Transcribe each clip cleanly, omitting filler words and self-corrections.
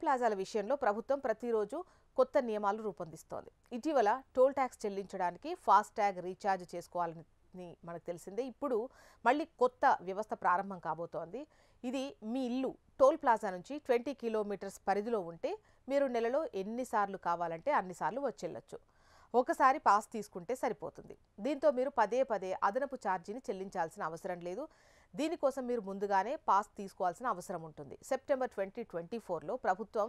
ప్లాజాల విషయంలో ప్రభుత్వం ప్రతిరోజు కొత్త నియమాలు రూపొందిస్తోంది. ఇటీవల టోల్ ట్యాక్స్ చెల్లించడానికి ఫాస్ట్ ట్యాగ్ రీఛార్జ్ చేసుకోవాలని మనకు తెలిసిందే. ఇప్పుడు మళ్ళీ కొత్త వ్యవస్థ ప్రారంభం కాబోతోంది. ఇది మీ ఇల్లు టోల్ ప్లాజా నుంచి 20 కిలోమీటర్స్ పరిధిలో ఉంటే మీరు నెలలో ఎన్నిసార్లు కావాలంటే అన్నిసార్లు వచ్చెళ్ళొచ్చు. ఒకసారి పాస్ తీసుకుంటే సరిపోతుంది. దీంతో మీరు పదే పదే అదనపు ఛార్జీని చెల్లించాల్సిన అవసరం లేదు. దీనికోసం మీరు ముందుగానే పాస్ తీసుకోవాల్సిన అవసరం ఉంటుంది. సెప్టెంబర్ 2024లో ప్రభుత్వం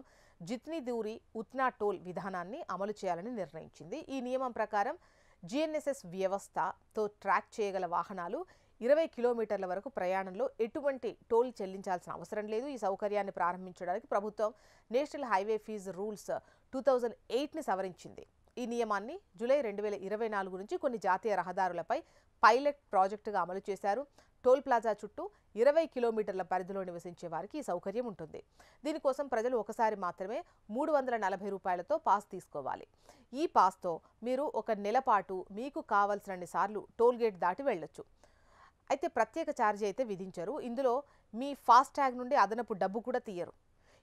జిత్నీ దూరి ఉత్నా టోల్ విధానాన్ని అమలు చేయాలని నిర్ణయించింది. ఈ నియమం ప్రకారం GNSS వ్యవస్థతో ట్రాక్ చేయగల వాహనాలు 20 కిలోమీటర్ల వరకు ప్రయాణంలో ఎటువంటి టోల్ చెల్లించాల్సిన అవసరం లేదు. ఈ సౌకర్యాన్ని ప్రారంభించడానికి ప్రభుత్వం నేషనల్ హైవే ఫీజు రూల్స్ 2008ని సవరించింది. ఈ నియమాన్ని జూలై 2024 నుంచి కొన్ని జాతీయ రహదారులపై పైలట్ ప్రాజెక్టుగా అమలు చేశారు. టోల్ ప్లాజా చుట్టూ 20 కిలోమీటర్ల పరిధిలో నివసించే వారికి ఈ సౌకర్యం ఉంటుంది. దీనికోసం ప్రజలు ఒకసారి మాత్రమే 340 రూపాయలతో పాస్ తీసుకోవాలి. ఈ పాస్తో మీరు ఒక నెల పాటు మీకు కావలసినన్ని సార్లు టోల్ గేట్ దాటి వెళ్ళొచ్చు. అయితే ప్రత్యేక ఛార్జీ అయితే విధించరు. ఇందులో మీ ఫాస్ట్ ట్యాగ్ నుండి అదనపు డబ్బు కూడా తీయరు.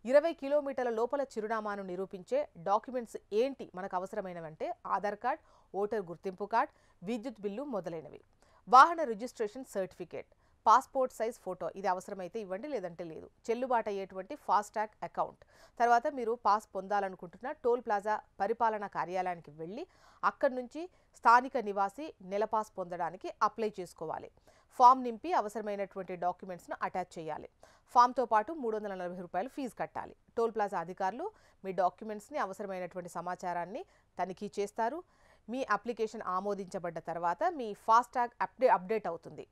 20 కిలోమీటర్ల లోపల చిరునామాను నిరూపించే డాక్యుమెంట్స్ ఏంటి మనకు అవసరమైనవంటే ఆధార్ కార్డ్, ఓటర్ గుర్తింపు కార్డ్, విద్యుత్ బిల్లు మొదలైనవి. వాహన registration certificate, passport size photo ఇది అవసరమైతే ఇవ్వండి, లేదంటే లేదు. చెల్లుబాటు అయ్యేటువంటి ఫాస్ట్ ట్యాగ్ అకౌంట్. తర్వాత మీరు పాస్ పొందాలనుకుంటున్న టోల్ ప్లాజా పరిపాలనా కార్యాలయానికి వెళ్ళి అక్కడి నుంచి స్థానిక నివాసి నెల పాస్ పొందడానికి అప్లై చేసుకోవాలి. ఫామ్ నింపి అవసరమైనటువంటి డాక్యుమెంట్స్ను అటాచ్ చేయాలి. ఫామ్తో పాటు 340 రూపాయలు ఫీజు కట్టాలి. టోల్ ప్లాజా అధికారులు మీ డాక్యుమెంట్స్ని అవసరమైనటువంటి సమాచారాన్ని తనిఖీ చేస్తారు. మీ అప్లికేషన్ ఆమోదించబడ్డ తర్వాత మీ ఫాస్ట్ ట్యాగ్ అప్డేట్ అవుతుంది.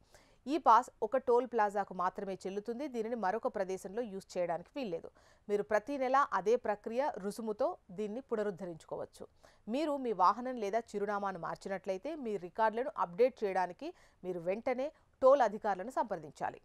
ఈ పాస్ ఒక టోల్ ప్లాజాకు మాత్రమే చెల్లుతుంది. దీనిని మరొక ప్రదేశంలో యూజ్ చేయడానికి వీల్లేదు. మీరు ప్రతి నెల అదే ప్రక్రియ రుసుముతో దీన్ని పునరుద్ధరించుకోవచ్చు. మీరు మీ వాహనం లేదా చిరునామాను మార్చినట్లయితే మీ రికార్డులను అప్డేట్ చేయడానికి మీరు వెంటనే టోల్ అధికారులను సంప్రదించాలి.